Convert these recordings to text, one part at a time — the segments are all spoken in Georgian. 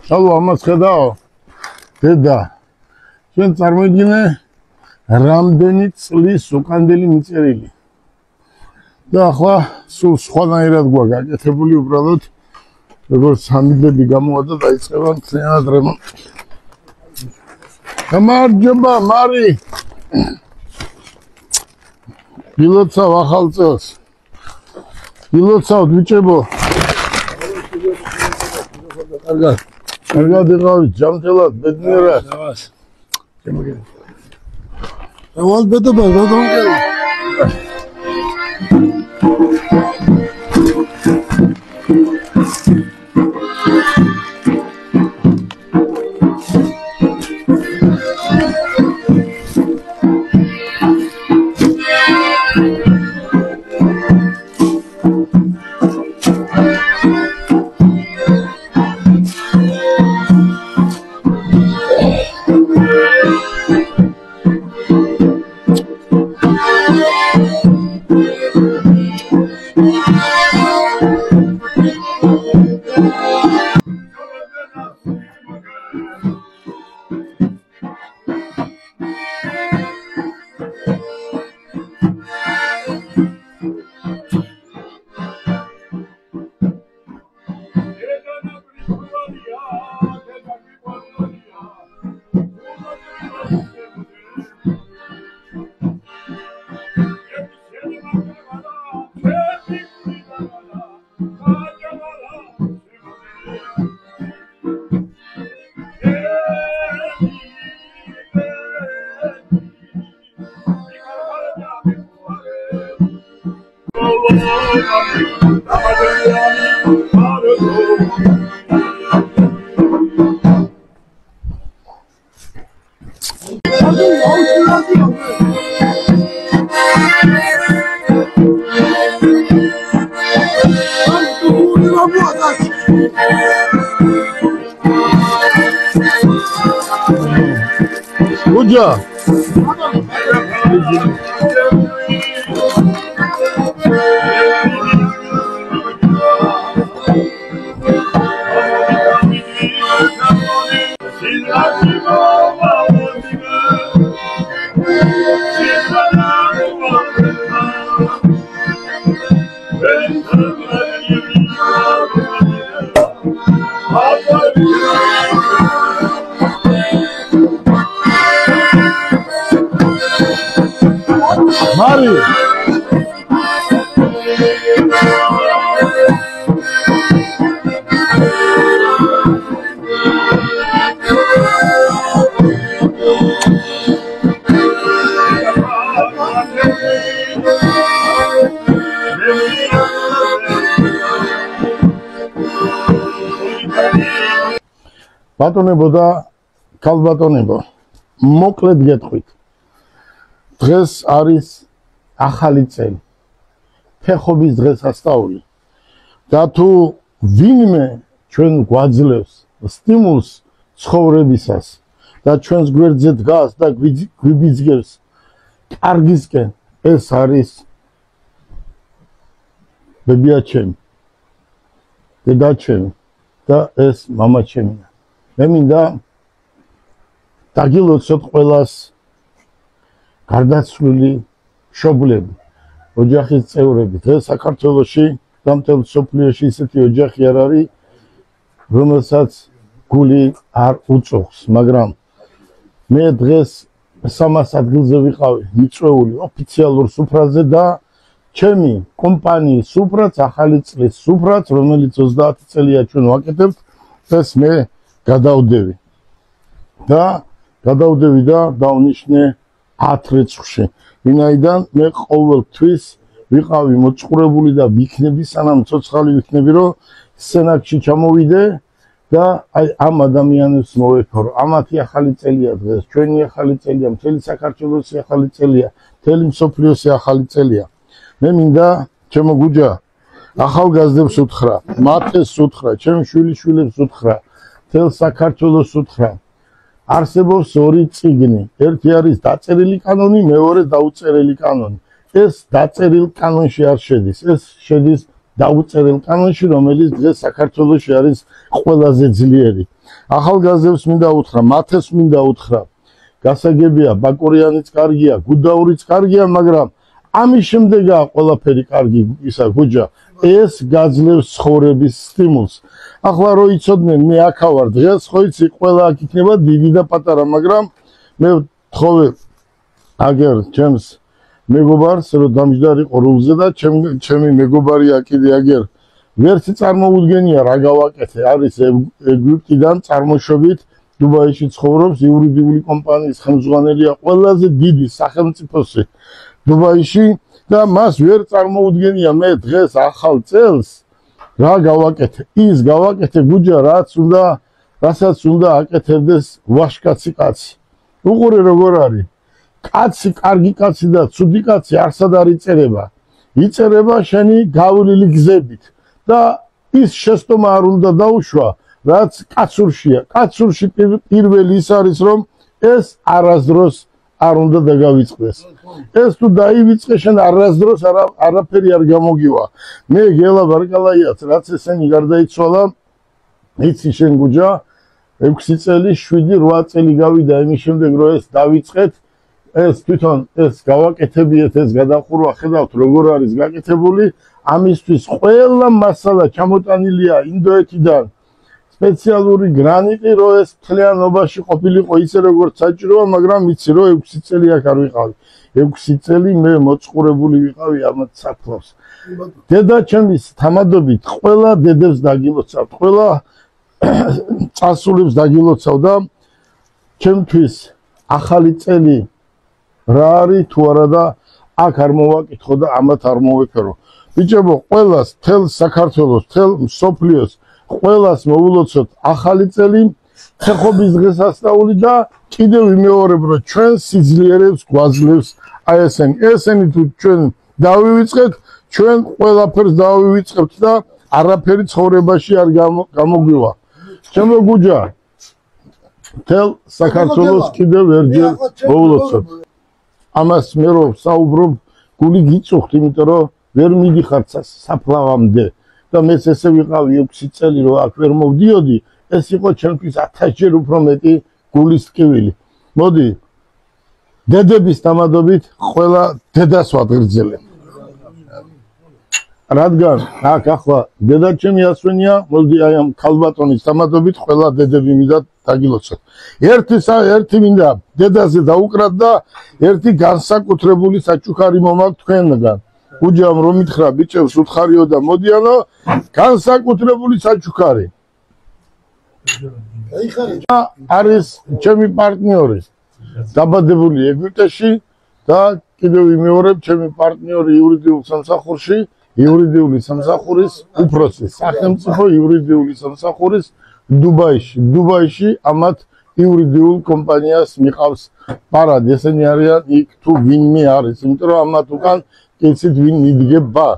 Allo, amaz ხედავ. Დედა. ჩვენ წარმოიდგინე რამდენი წლის უკანდელი მიწერილი. და ახლა სულ სხვანაირად გვაქვს გაკეთებული უბრალოდ როგორც სამიდები გამოვა და დაიწყება მთლიანად რემონტი. გამარჯობა, მარი. გილოცავ ახალ წელს. გილოცავთ ბიჭებო. კარგად. კარგად იყავით, ჯანმრთელად, ბედნიერად. ვალბედობა, გადამკერა. Uja. Mari. Ბატონებო და ქალბატონებო, მოკლედ გეტყვით. დღეს არის ახალი წელი. ფეხობის დღესასწაული. და თუ ვინმე ჩვენ გვაძლევს სტიმულს ცხოვრებისას და ჩვენს გვერდზე დგას და გვიბიძგებს კარგისკენ, ეს არის ბებია ჩემი, დედა ჩემი და ეს მამა ჩემია. მე მინდა დაგილოცოთ ყველას გარდაცვლილი მშობლები, ოჯახის წევრები. დღეს საქართველოში და მთელ მსოფლიოში ისეთი ოჯახი არ არის, რომელსაც გული არ უწუხს, მაგრამ მე დღეს 300 ადგილზე ვიყავი მიწვეული ოფიციალურ სუფრაზე და ჩემი კომპანიის სუფრაც, ახალი წლის სუფრაც, რომელიც 30 წელია ჩვენ ვაკეთებთ, ეს მე გადავდევი და დავნიშნე 10 რიცხვში. ვინაიდან მე ყოველთვის ვიყავი მოწყურებული და ვიქნები, სანამ ცოცხალი ვიქნები, რომ სცენარში ჩამოვიდე და აი ამ ადამიანებს მოვეფარო. ამათი ახალი წელია დღეს, ჩვენი ახალი წელია, მთელი საქართველოს ახალი წელია, მთელი მსოფლიოს ახალი წელია. მე მინდა ჩემო გუჯა ახალგაზრდებს უთხრა, მათეს უთხრა, ჩემ შვილიშვილებს უთხრა, მთელ საქართველოს უთხრა. არსებობს ორი წიგნი. ერთი არის დაწერილი კანონი, მეორე დაუწერელი კანონი. ეს დაწერილ კანონში არ შედის. ეს შედის დაუწერელ კანონში, რომელიც დღეს საქართველოში არის ყველაზე ძლიერი. ახალგაზრდებს მინდა უთხრა, მათეს მინდა უთხრა. გასაგებია, ბაკურიანიც კარგია, გუდაურიც კარგია, მაგრამ ამის შემდეგაა ყველაფერი კარგი ისა გუჯა. ეს გაძლევს ცხოვრების სტიმულს. ახლა რო იცოდნენ მე აქა ვარ დღეს, ხო იცი, ყველა აქ იქნება დიდი და პატარა, მაგრამ მე ვთხოვე აგერ ჩემს მეგობარს, რომ დამჯდარიყო რულზე და ჩემი მეგობარია კიდე აგერ ვერც წარმოუდგენია რა გავაკეთე. არის ეგვიპტიდან წარმოშობით დუბაიში ცხოვრობს, იურიდიული კომპანიის ხელმძღვანელია, ყველაზე დიდი სახელმწიფოსი დუბაიში და მას ვერ წარმოუდგენია მე დღეს ახალ წელს რა გავაკეთე. ის გავაკეთე გუჯა, რასაც უნდა აკეთებდეს ვაშკაცი კაცი. უყურე როგორ არის. კაცი, კარგი კაცი და ცუდი კაცი არსად არ იწერება. იწერება შენი გავლილი გზებით და ის შეცდომა არ უნდა დაუშვა, რაც კაცურშია. კაცურში პირველი ის არის, რომ ეს არასდროს არ უნდა დაგავიწყდეს. ეს თუ დაივიწყე, შენ არასდროს არაფერი არ გამოგივა. მე გელა ბარკალაიაც, რაც ესენი გარდაიცვალა, იცი შენ გუჯა, 6 წელი, 7-8 წელი გავიდა იმის შემდეგ, რომ ეს დავიწყეთ. ეს თვითონ ეს გავაკეთებიეთ, ეს გადახურვა, ხედავთ როგორ არის გაკეთებული. ამისთვის ყველა მასალა ჩამოტანილია ინდოეთიდან. სპეციალური გრანიტი, რომ ეს მთლიანობაში ყოფილიყო ისე როგორც საჭიროა, მაგრამ იცი რომ 6 წელი აქ არ ვიყავი. 6 წელი მე მოწყურებული ვიყავი ამათ საფლავს. დედა ჩემის თამადობით ყველა დედებს დაგილოცავთ, ყველა წასულებს დაგილოცავ და ჩემთვის ახალი წელი რა არის თუ არა და აქ არ მოვაკითხო და ამათ არ მოვეფერო. ბიჭებო, ყველას, თელ საქართველოს, თელ მსოფლიოს, ყველას მოვულოცოთ ახალი წელი, ხეხობის დღესასწაული და კიდევ ვიმეორებ, რომ ჩვენ სიძლიერებს გვაძლევს აი ესენი თუ ჩვენ დავივიწყეთ, ჩვენ ყველაფერს დავივიწყებთ და არაფერი ცხოვრებაში არ გამოგვივა. ჩემო გუჯა, თელ საქართველოს კიდევ ერთხელ მოვულოცოთ. ამას მე რო საუბრობ, გული გიწუხთ, იმიტომ რომ ვერ მიდიხართ საფლავამდე და მეც ესე ვიყავი 6 წელი რომ აქ ვერ მოვდიოდი, ეს იყო ჩემთვის 1000-ჯერ უფრო მეტი გულის ტკივილი. მოდი, დედების დამადობით ყველა დედას ვადღრძელებ. რადგან აქ ახლა დედა ჩემი ასვენია, მოდი აი ამ ქალბატონის დამადობით ყველა დედები მინდა დაგილოცოთ. ერთი მინდა დედაზე დაუკრათ და ერთი განსაკუთრებული საჩუქარი მომაქვს თქვენგან. უჯამ რომ მითხრა ბიჭებს უთხარიო და მოდიანო, განსაკუთრებული საჩუქარი. არის ჩემი პარტნიორი, დაბადებული ეგვიპტეში და კიდევ ვიმეორებ ჩემი პარტნიორი იურიდიულ სამსახურში, იურიდიული სამსახურის უფროსი, სახელმწიფო იურიდიული სამსახურის დუბაიში ამათ იურიდიულ კომპანიას მიყავს პარადი. ესენი არიან იქ თუ ვინმე არის, იმიტომ რომ ამათ უკან იცით ვინ იდგება.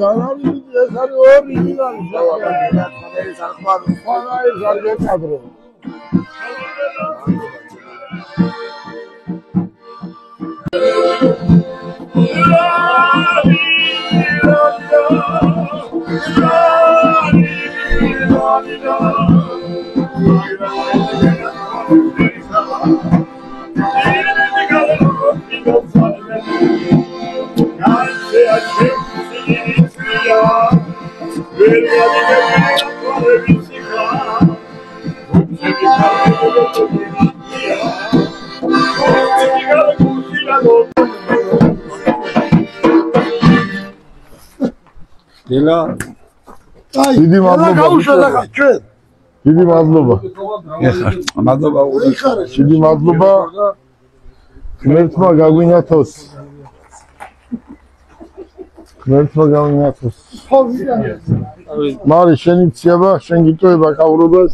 Zararlı ეს არის ორიგინალი კადრო დილა დიდი მადლობა დიდი მადლობა მადლობა დიდი მადლობა ღმერთმა გაგვინათოს მარი შენი ცება შენ გიტოება კავრობას